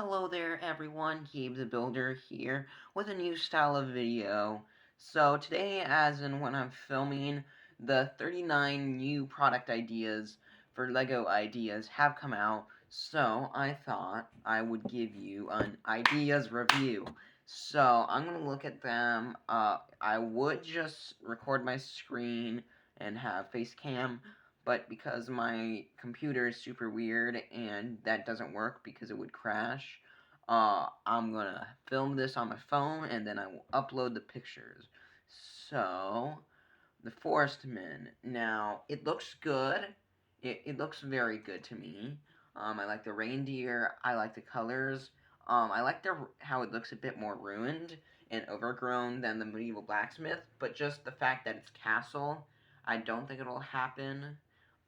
Hello there everyone, Gabe the Builder here with a new style of video. So today, as in when I'm filming, the 39 new product ideas for LEGO ideas have come out, so I thought I would give you an ideas review. So I'm going to look at them. I would just record my screen and have face cam, but because my computer is super weird and that doesn't work because it would crash, I'm gonna film this on my phone and then I will upload the pictures. So, the Forest Men. Now, it looks good. It looks very good to me. I like the reindeer. I like the colors. I like how it looks a bit more ruined and overgrown than the medieval blacksmith, but just the fact that it's castle, I don't think it'll happen.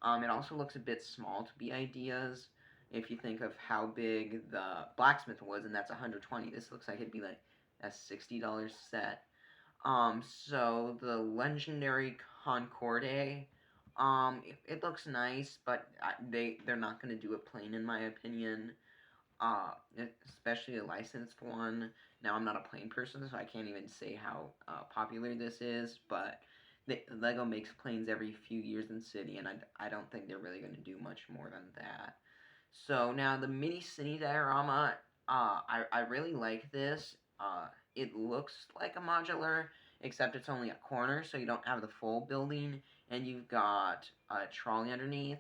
It also looks a bit small to be ideas. If you think of how big the blacksmith was, and that's 120, this looks like it'd be like a $60 set. So the legendary Concorde, it looks nice, but they're not gonna do a plane in my opinion. Uh, Especially a licensed one. Now I'm not a plane person, so I can't even say how popular this is, but Lego makes planes every few years in City, and I don't think they're really gonna do much more than that. So now the mini city diorama, I really like this. It looks like a modular, except it's only a corner, so you don't have the full building, and you've got a trolley underneath,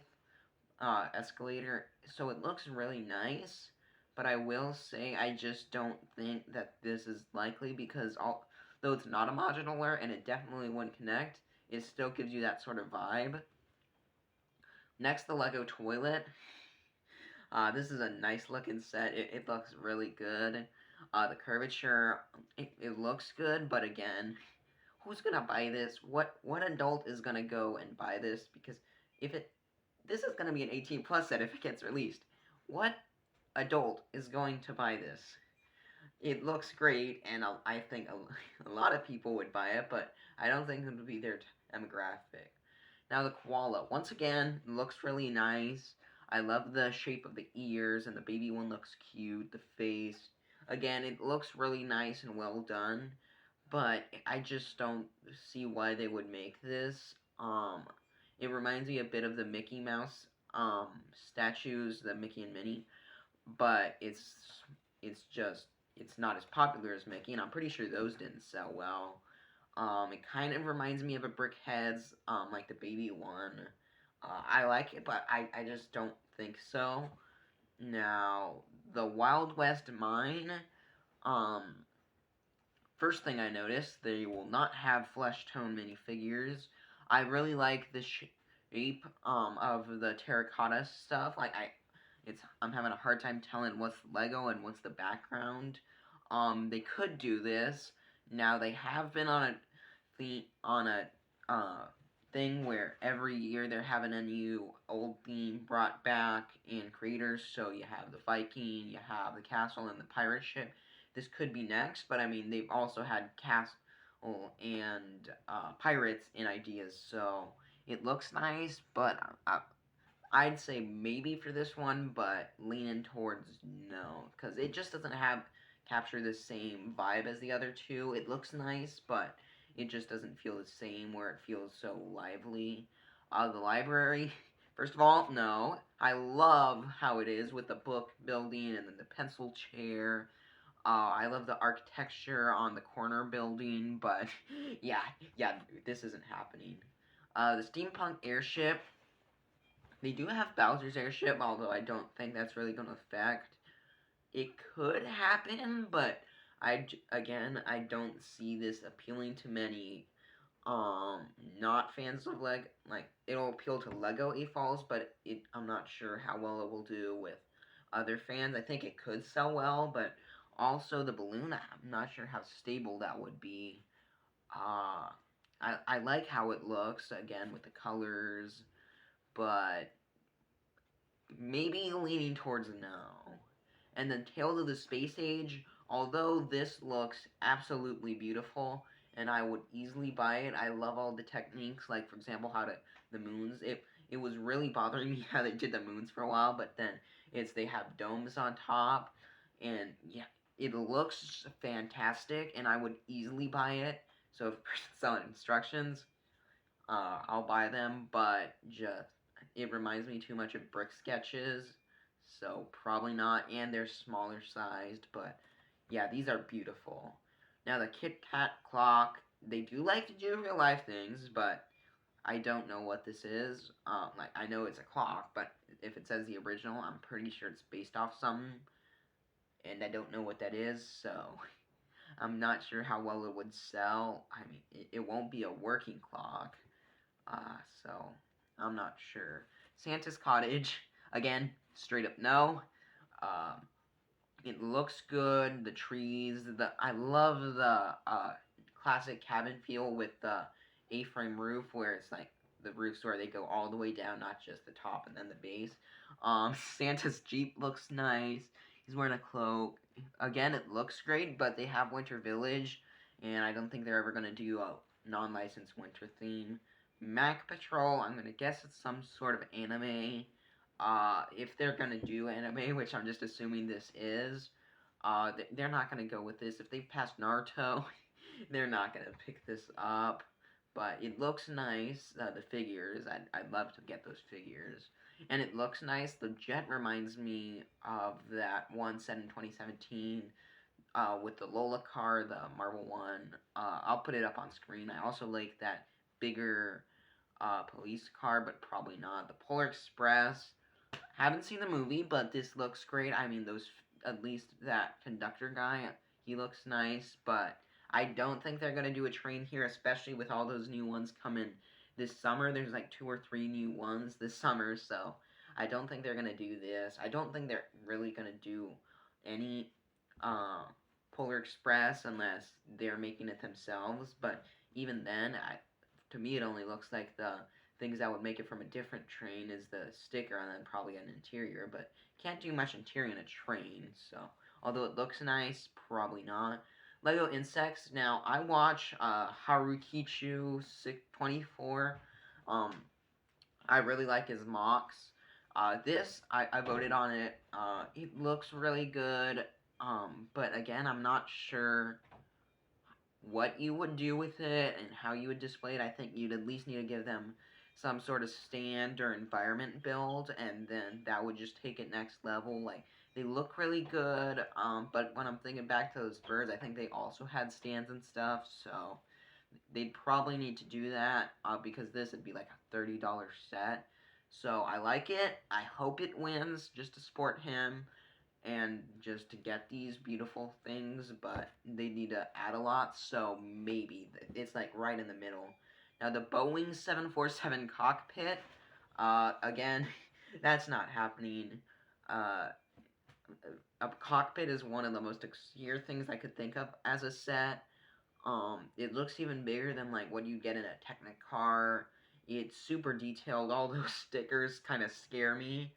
escalator, so it looks really nice. But I will say I just don't think that this is likely because though it's not a modular and it definitely wouldn't connect, it still gives you that sort of vibe. Next, the Lego toilet. This is a nice looking set. It looks really good. The curvature, it looks good, but again, who's gonna buy this? What adult is gonna go and buy this? Because if it this is gonna be an 18 plus set if it gets released. What adult is going to buy this? It looks great, and I think a lot of people would buy it, but I don't think it would be their demographic. Now the koala, once again, looks really nice. I love the shape of the ears, and the baby one looks cute. The face, again, it looks really nice and well done. But I just don't see why they would make this. It reminds me a bit of the Mickey Mouse statues, the Mickey and Minnie, but it's just it's not as popular as Mickey, and I'm pretty sure those didn't sell well. It kind of reminds me of a Brickheads, like the baby one. I like it, but I just don't think so. Now, the Wild West Mine, um, first thing I noticed, they will not have flesh tone minifigures. I really like the shape, of the terracotta stuff. I'm having a hard time telling what's Lego and what's the background. They could do this. Now they have been on a thing where every year they're having a new old theme brought back in creators. So you have the Viking, you have the castle, and the pirate ship. This could be next, but I mean they've also had castle and pirates in ideas, so it looks nice. But I'd say maybe for this one, but leaning towards no, because it just doesn't have capture the same vibe as the other two. It looks nice, but it just doesn't feel the same where it feels so lively. The library, first of all, no. I love how it is with the book building and then the pencil chair. I love the architecture on the corner building, but yeah, this isn't happening. The steampunk airship, they do have Bowser's airship, although I don't think that's really going to affect. It could happen, but I don't see this appealing to many not fans of it'll appeal to Lego AFOLs, but I'm not sure how well it will do with other fans. I think it could sell well, but also the balloon, I'm not sure how stable that would be. Uh I like how it looks again with the colors, but maybe leaning towards no. And then Tales of the Space Age, although this looks absolutely beautiful, and I would easily buy it. I love all the techniques, like for example, the moons. It was really bothering me how they did the moons for a while, but then they have domes on top, and yeah, it looks fantastic, and I would easily buy it. So if the person's selling instructions, I'll buy them, but just it reminds me too much of brick sketches, so probably not. And they're smaller sized, but yeah, these are beautiful. Now the Kit Kat clock, they do like to do real life things, but I don't know what this is. Like I know it's a clock, but if it says the original, I'm pretty sure it's based off something, and I don't know what that is, so I'm not sure how well it would sell. I mean, it won't be a working clock, so I'm not sure. Santa's Cottage, again, straight up no. Um, it looks good. The trees, I love the classic cabin feel with the A-frame roof, where it's like the roofs where they go all the way down, not just the top and then the base. Santa's Jeep looks nice. He's wearing a cloak. Again, it looks great, but they have Winter Village, and I don't think they're ever gonna do a non-licensed winter theme. Mac Patrol, I'm gonna guess it's some sort of anime. If they're gonna do anime, which I'm just assuming this is, they're not gonna go with this. If they passed Naruto, they're not gonna pick this up. But it looks nice. The figures, I'd love to get those figures, and it looks nice. The jet reminds me of that one set in 2017 with the Lola car, the Marvel one. I'll put it up on screen. I also like that bigger police car, but probably not. The Polar Express. Haven't seen the movie, but this looks great. I mean, those at least that conductor guy, he looks nice, but I don't think they're gonna do a train here, especially with all those new ones coming this summer. There's like 2 or 3 new ones this summer, so I don't think they're gonna do this. I don't think they're really gonna do any uh, Polar Express unless they're making it themselves. But even then, to me, it only looks like the things that would make it from a different train is the sticker and then probably an interior, but can't do much interior in a train, so although it looks nice, probably not. Lego Insects. Now, I watch Harukichu 24. Um, I really like his mocks. I voted on it. It looks really good. But again, I'm not sure what you would do with it and how you would display it. I think you'd at least need to give them some sort of stand or environment build, and then that would just take it next level. Like, they look really good, but when I'm thinking back to those birds, I think they also had stands and stuff, so they'd probably need to do that, because this would be like a $30 set. So I like it. I hope it wins just to support him and just to get these beautiful things, but they need to add a lot, so maybe it's like right in the middle. Now the Boeing 747 cockpit, again, that's not happening. Uh, a cockpit is one of the most obscure things I could think of as a set. It looks even bigger than like what you get in a Technicar. It's super detailed. All those stickers kind of scare me.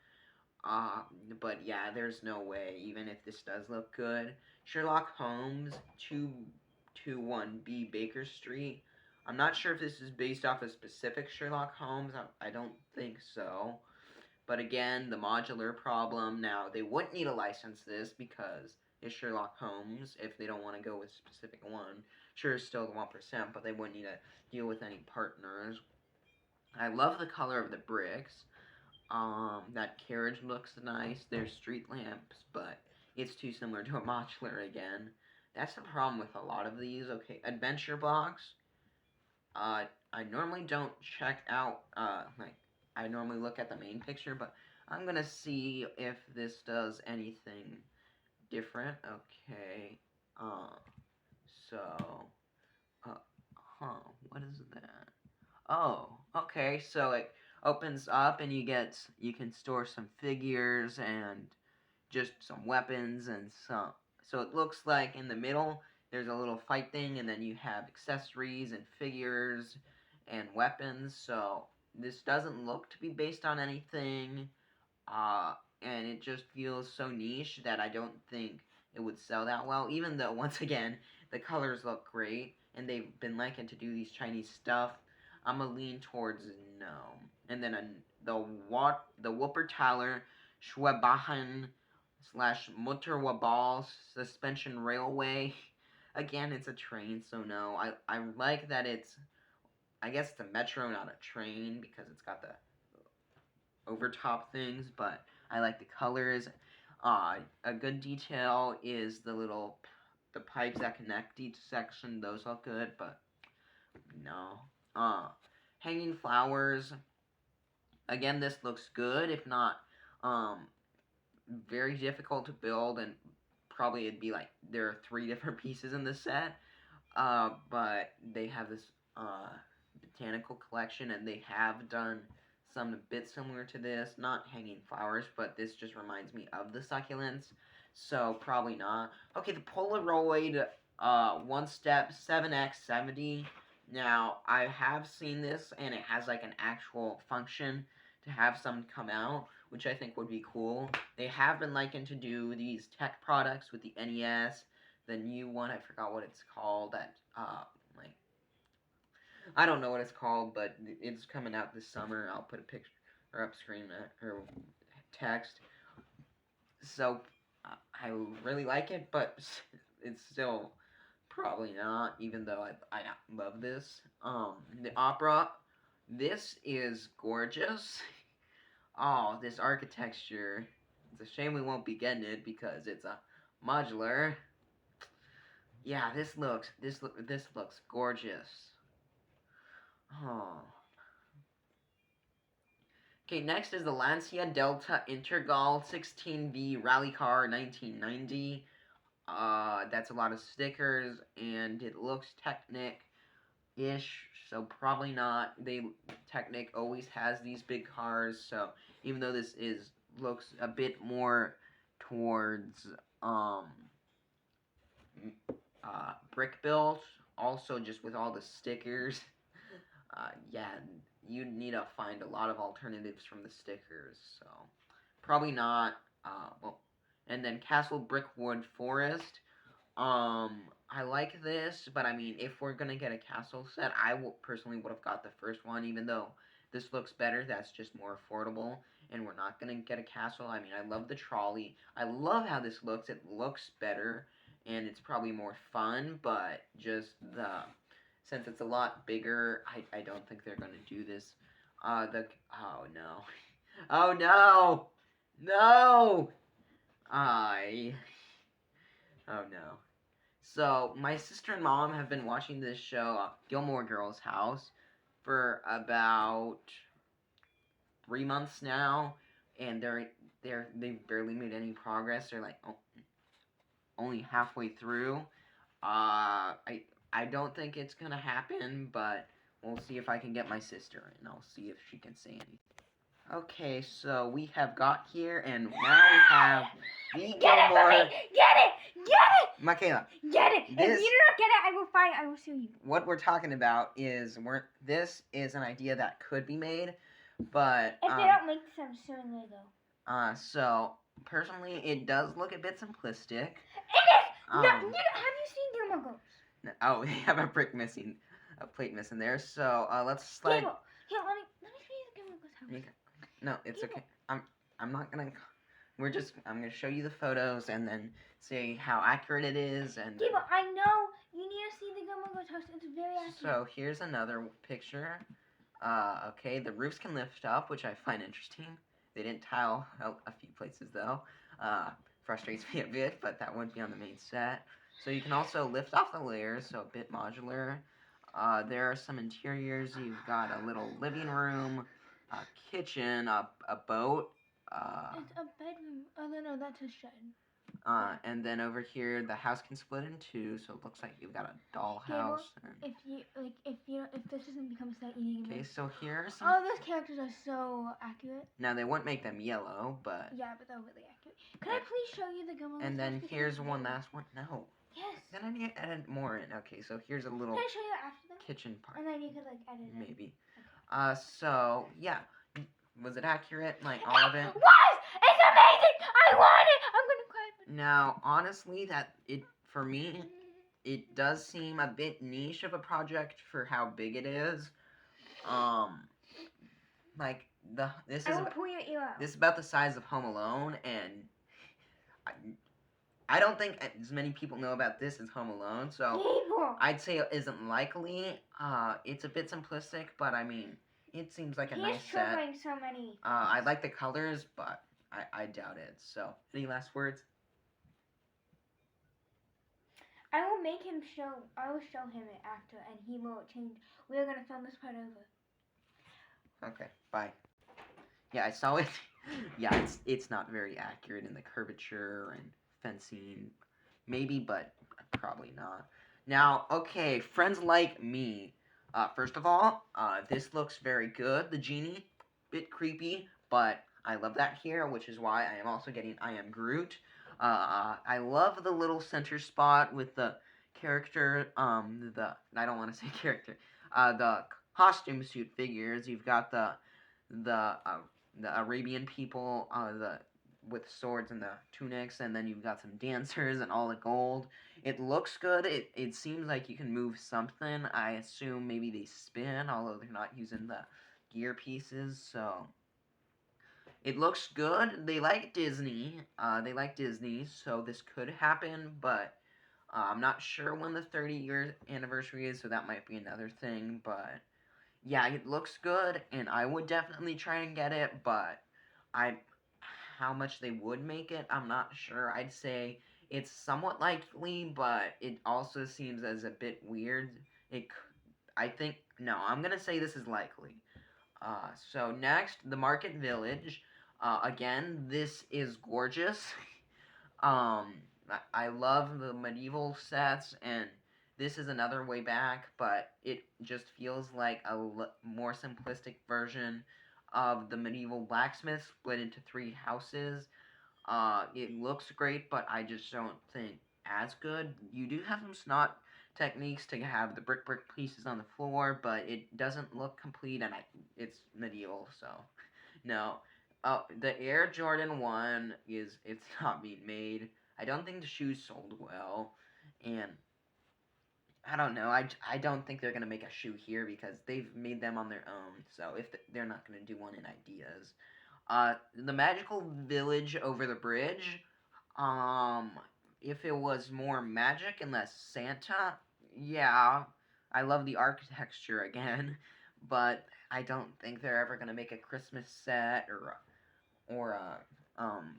Uh, but yeah, there's no way, even if this does look good. Sherlock Holmes 221B Baker Street. I'm not sure if this is based off a specific Sherlock Holmes. I don't think so. But again, the modular problem. Now, they wouldn't need to license this because it's Sherlock Holmes if they don't want to go with a specific one. Sure, it's still the 1%, but they wouldn't need to deal with any partners. I love the color of the bricks. That carriage looks nice. There's street lamps, but it's too similar to a modular again. That's the problem with a lot of these. Okay, Adventure Box. I normally don't check out, like, I normally look at the main picture, but I'm gonna see if this does anything different. Okay, so, uh, what is that? Oh, okay. So it opens up and you can store some figures and just some weapons and some. So it looks like in the middle there's a little fight thing, and then you have accessories and figures and weapons. So this doesn't look to be based on anything, and it just feels so niche that I don't think it would sell that well. Even though, once again, the colors look great and they've been likened to do these Chinese stuff, I'm gonna lean towards no. And then the Wuppertaler Schwebachen slash Motorwabal suspension railway. Again, it's a train, so no. I like that it's, I guess it's a metro, not a train, because it's got the overtop things, but I like the colors. A good detail is the pipes that connect each section. Those look good, but no. Hanging flowers. Again, this looks good, if not, very difficult to build, and probably it'd be like there are 3 different pieces in the set. But they have this botanical collection, and they have done some a bit similar to this. Not hanging flowers, but this just reminds me of the succulents, so probably not. Okay, the Polaroid One Step 7x70. Now, I have seen this, and it has like an actual function to have some come out, which I think would be cool. They have been likened to do these tech products with the NES, the new one, I forgot what it's called, that, like, I don't know what it's called, but it's coming out this summer. I'll put a picture or up screen or text. So, I really like it, but it's still probably not, even though I love this. The opera, this is gorgeous. Oh, this architecture. It's a shame we won't be getting it because it's a modular. Yeah, this looks gorgeous. Oh. Okay, next is the Lancia Delta Intergal 16V Rally Car 1990. That's a lot of stickers, and it looks Technic-ish, so probably not. Technic always has these big cars, so even though this looks a bit more towards brick built, also just with all the stickers, yeah, you need to find a lot of alternatives from the stickers, so probably not. Well, and then Castle Brickwood Forest. I like this, but I mean, if we're gonna get a castle set, I personally would have got the first one, even though this looks better. That's just more affordable, and we're not gonna get a castle. I mean, I love the trolley. I love how this looks. It looks better, and it's probably more fun, but just since it's a lot bigger, I don't think they're gonna do this. Oh no, oh no, no, oh no. So, my sister and mom have been watching this show, Gilmore Girls House, for about 3 months now, and they've barely made any progress. They're like only halfway through. I don't think it's gonna happen, but we'll see if I can get my sister, and I'll see if she can say anything. Okay, so we have got here, and now we have the Gilmore. Get it! Michaela. Get it! If you do not get it, I will fight. I will sue you. What we're talking about is this is an idea that could be made, but if they don't make this, I'm suing you though. So personally, it does look a bit simplistic. It is. Have you seen Gilmore Girls? No, oh, they have a plate missing there. So let's slide. Here, let me show you the Gilmore Girls house. No, it's okay. I'm not gonna. I'm gonna show you the photos and then say how accurate it is. And I know you need to see the Gilmore Girls house. It's very accurate. So here's another picture. Okay, the roofs can lift up, which I find interesting. They didn't tile out a few places though. Frustrates me a bit, but that wouldn't be on the main set. So you can also lift off the layers, so a bit modular. There are some interiors. You've got a little living room, a kitchen, a boat. It's a bedroom. Oh no, that's a shed. And then over here, the house can split in two, so it looks like you've got a dollhouse. If this doesn't become a set, you need to. Okay, so here are some. Oh, those characters are so accurate. Now they wouldn't make them yellow, but. Yeah, but they're really accurate. Can I please show you the Gilmore Girls? And then here's one last one. No. Yes. Then I need to edit more in. Okay, so here's a little. Can I show you after that? Kitchen part. And then you could edit it. Maybe. Okay. So yeah. Was it accurate? Like all of it? What? It's amazing! I want it! I'm gonna cry. Now, honestly, for me, it does seem a bit niche of a project for how big it is. This is about the size of Home Alone, and I don't think as many people know about this as Home Alone, so People. I'd say it isn't likely. It's a bit simplistic, but I mean, it seems like a He's nice set. triggering so many. I like the colors, but I doubt it. So, any last words? I will make him show. I will show him it after, and he will change. We are gonna film this part over. Okay, bye. Yeah, I saw it. Yeah, it's not very accurate in the curvature and fencing. Maybe, but probably not. Now, okay, friends like me. First of all, this looks very good. The genie, bit creepy, but I love that here, which is why I am also getting I Am Groot. I love the little center spot with the character. I don't want to say character. The costume suit figures. You've got the uh, the Arabian people, the with swords and the tunics, and then you've got some dancers and all the gold. It looks good. It seems like you can move something. I assume maybe they spin, although they're not using the gear pieces, so it looks good. They like Disney. So this could happen, but I'm not sure when the 30-year anniversary is, so that might be another thing, but yeah, it looks good, and I would definitely try and get it, but I, how much they would make it, I'm not sure. I'd say it's somewhat likely, but it also seems as a bit weird. I think, no, I'm gonna say this is likely. So next, the Market Village. Again, this is gorgeous. Um, I love the medieval sets, and this is another way back, but it just feels like a more simplistic version of the medieval blacksmith split into three houses. It looks great, but I just don't think as good. You do have some snot techniques to have the brick pieces on the floor, but it doesn't look complete, and it's medieval, so no. The Air Jordan 1 it's not being made. I don't think the shoes sold well, and I don't know. I don't think they're gonna make a shoe here because they've made them on their own. So if they're not gonna do one in ideas, the Magical Village over the bridge. Um, if it was more magic and less Santa, yeah, I love the architecture again, but I don't think they're ever gonna make a Christmas set or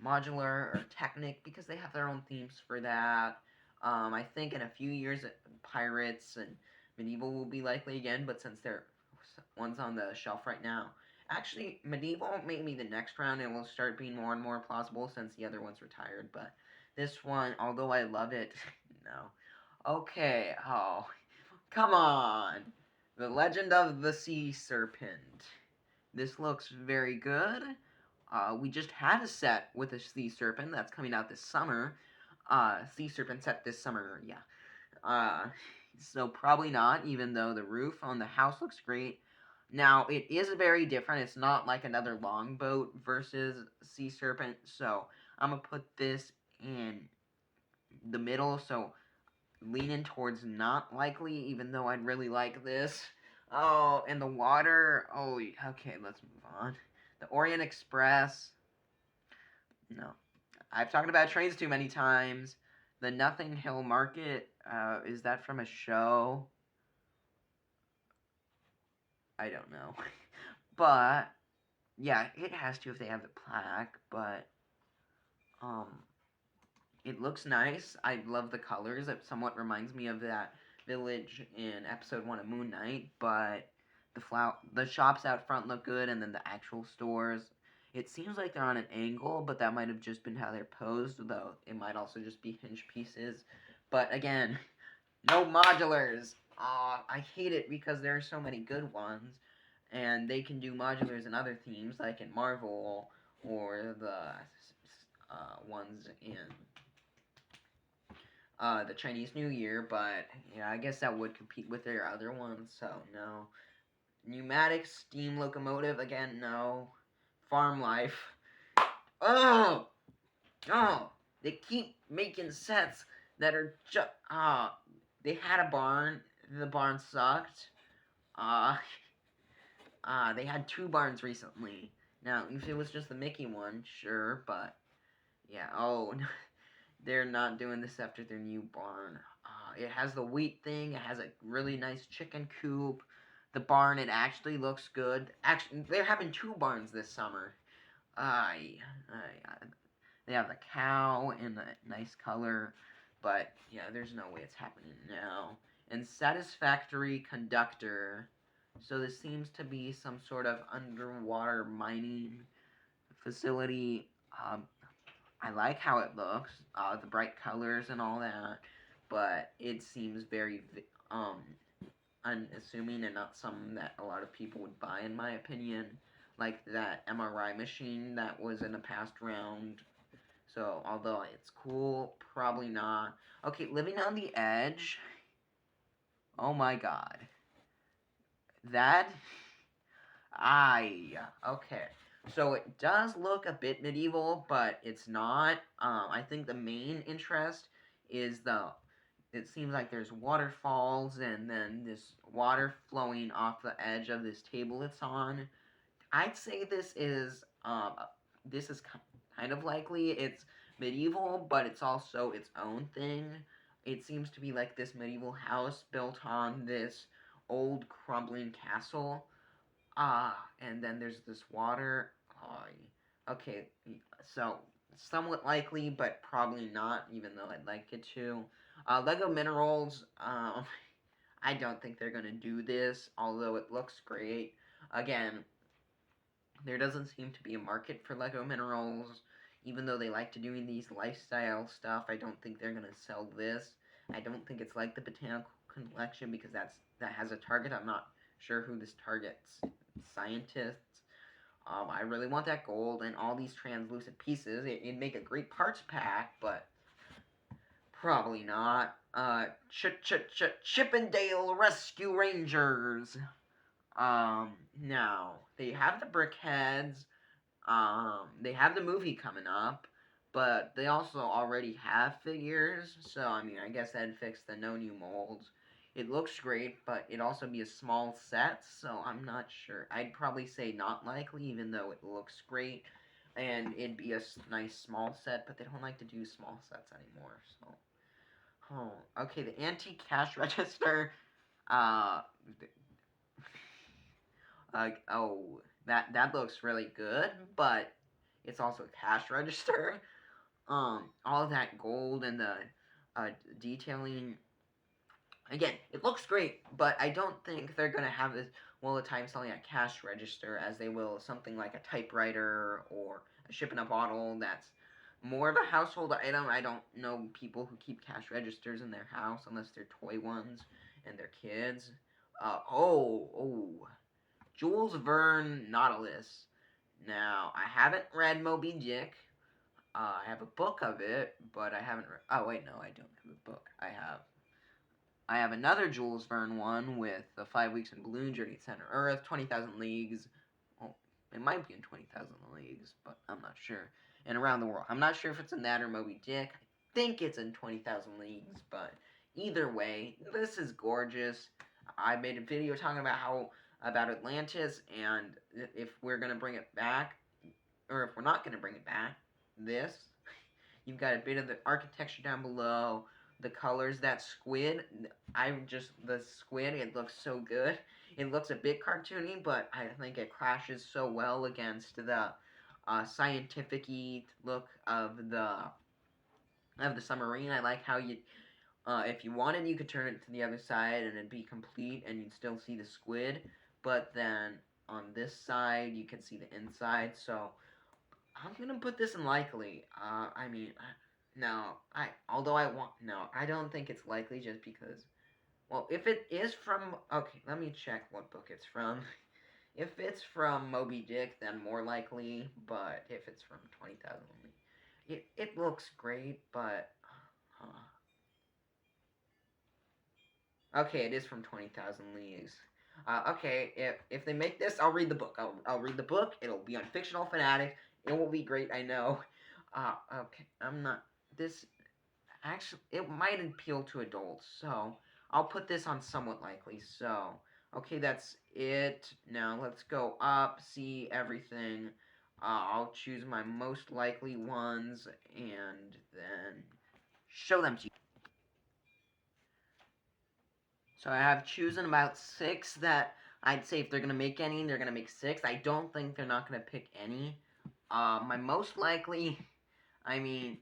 modular or Technic because they have their own themes for that. I think in a few years, Pirates and Medieval will be likely again, but since they're one's on the shelf right now, actually Medieval maybe the next round it will start being more and more plausible since the other one's retired. But this one, although I love it, no. Okay, oh, come on. The Legend of the Sea Serpent. This looks very good. We just had a set with a sea serpent that's coming out this summer. Sea serpent set this summer, yeah. Uh, so probably not, even though the roof on the house looks great. Now it is very different. It's not like another longboat versus sea serpent. So I'm gonna put this in the middle. So leaning towards not likely, even though I'd really like this. Oh, and the water. Oh, okay. Let's move on. The Orient Express. No, I've talked about trains too many times. The Nothing Hill Market, is that from a show? I don't know. But, yeah, it has to if they have the plaque, but, um, it looks nice. I love the colors. It somewhat reminds me of that village in episode 1 of Moon Knight, but the shops out front look good, and then the actual stores. It seems like they're on an angle, but that might have just been how they're posed, though it might also just be hinge pieces. But again, no modulars. I hate it because there are so many good ones, and they can do modulars in other themes, like in Marvel or the ones in the Chinese New Year, but yeah, I guess that would compete with their other ones, so no. Pneumatic steam locomotive, again, no. Farm life. Oh! Oh! They keep making sets that are just. They had a barn. The barn sucked. Uh, they had two barns recently. Now, if it was just the Mickey one, sure, but yeah. Oh, they're not doing this after their new barn. It has the wheat thing. It has a really nice chicken coop. The barn, it actually looks good. Actually, they're having two barns this summer. I they have the cow in a nice color, but yeah, there's no way it's happening now. And satisfactory conductor. So this seems to be some sort of underwater mining facility. I like how it looks, the bright colors and all that, but it seems very unassuming and not something that a lot of people would buy, in my opinion. Like that MRI machine that was in a past round. So, although it's cool, probably not. Okay, living on the edge. Oh my god. That. Okay. So it does look a bit medieval, but it's not. I think the main interest is it seems like there's waterfalls and then this water flowing off the edge of this table it's on. I'd say this is kind of likely. It's medieval, but it's also its own thing. It seems to be like this medieval house built on this old crumbling castle. And then there's this water. Okay, so somewhat likely, but probably not, even though I'd like it to. Lego Minerals, I don't think they're gonna do this, although it looks great. Again, there doesn't seem to be a market for Lego Minerals, even though they like to doing these lifestyle stuff. I don't think they're gonna sell this. I don't think it's like the botanical collection because that has a target. I'm not sure who this targets. Scientists. I really want that gold and all these translucent pieces. It'd make a great parts pack, but probably not. Chippendale Rescue Rangers. Now they have the brickheads. They have the movie coming up, but they also already have figures. So I mean, I guess that'd fix the no new molds. It looks great, but it'd also be a small set, so I'm not sure. I'd probably say not likely, even though it looks great, and it'd be a nice small set. But they don't like to do small sets anymore. So, okay, the antique cash register. Uh, oh, that looks really good, but it's also a cash register. All that gold and the detailing. Again, it looks great, but I don't think they're gonna have this well a time selling a cash register as they will something like a typewriter or a ship in a bottle. That's more of a household item. I don't know people who keep cash registers in their house unless they're toy ones and they're kids. Oh, Jules Verne Nautilus. Now, I haven't read Moby Dick. I have a book of it, but I haven't. Oh wait, no, I don't have a book. I have another Jules Verne one with the 5 Weeks in Balloon Journey to Center Earth, 20,000 Leagues. Well, it might be in 20,000 Leagues, but I'm not sure. And Around the World. I'm not sure if it's in that or Moby Dick. I think it's in 20,000 Leagues, but either way, this is gorgeous. I made a video talking about Atlantis and if we're gonna bring it back, or if we're not gonna bring it back. This you've got a bit of the architecture down below, the colors, that squid. The squid. It looks so good. It looks a bit cartoony, but I think it clashes so well against the scientific-y look of the submarine. I like how if you wanted, you could turn it to the other side and it'd be complete, and you'd still see the squid. But then on this side, you can see the inside. So I'm gonna put this in likely. I mean, no, I don't think it's likely just because. Well, if it is from, okay, let me check what book it's from. If it's from Moby Dick, then more likely. But if it's from 20,000, it looks great, but. Okay, it is from 20,000 Leagues. Okay, if they make this, I'll read the book. I'll read the book. It'll be on Fictional Fanatic. It will be great, I know. Okay, I'm not. This. Actually, it might appeal to adults, so I'll put this on somewhat likely. So, okay, that's it. Now let's go up, see everything. I'll choose my most likely ones, and then show them to you. So I have chosen about 6 that I'd say if they're gonna make any, they're gonna make 6. I don't think they're not gonna pick any. My most likely, I mean,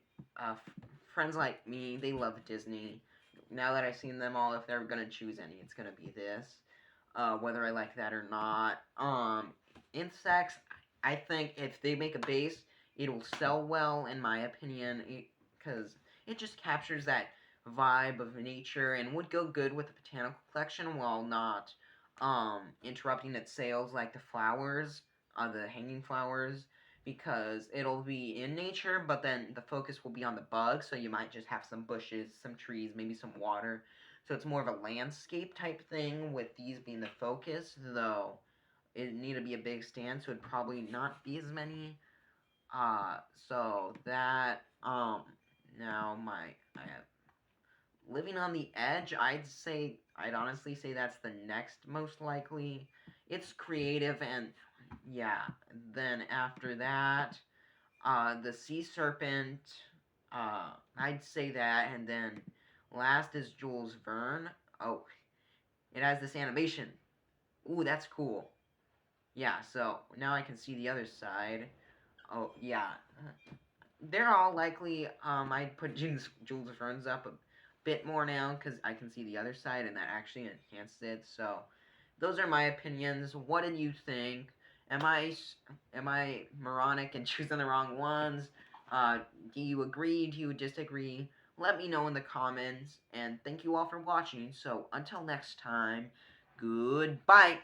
friends like me, they love Disney. Now that I've seen them all, if they're gonna choose any, it's gonna be this. Whether I like that or not. Insects, I think if they make a base, it'll sell well, in my opinion, because it just captures that vibe of nature and would go good with the botanical collection while not interrupting its sales like the flowers, the hanging flowers, because it'll be in nature, but then the focus will be on the bugs, so you might just have some bushes, some trees, maybe some water. So it's more of a landscape type thing with these being the focus, though it need to be a big stand, so it'd probably not be as many. So that now I have living on the edge. I'd honestly say that's the next most likely. It's creative and yeah. Then after that, the sea serpent. I'd say that, and then last is Jules Verne. Oh, it has this animation. Ooh, that's cool. Yeah, so now I can see the other side. Oh, yeah. They're all likely, I'd put Jules Verne's up a bit more now because I can see the other side and that actually enhanced it. So, those are my opinions. What did you think? Am I moronic and choosing the wrong ones? Uh, do you agree? Do you disagree? Let me know in the comments. And thank you all for watching. So, until next time, goodbye.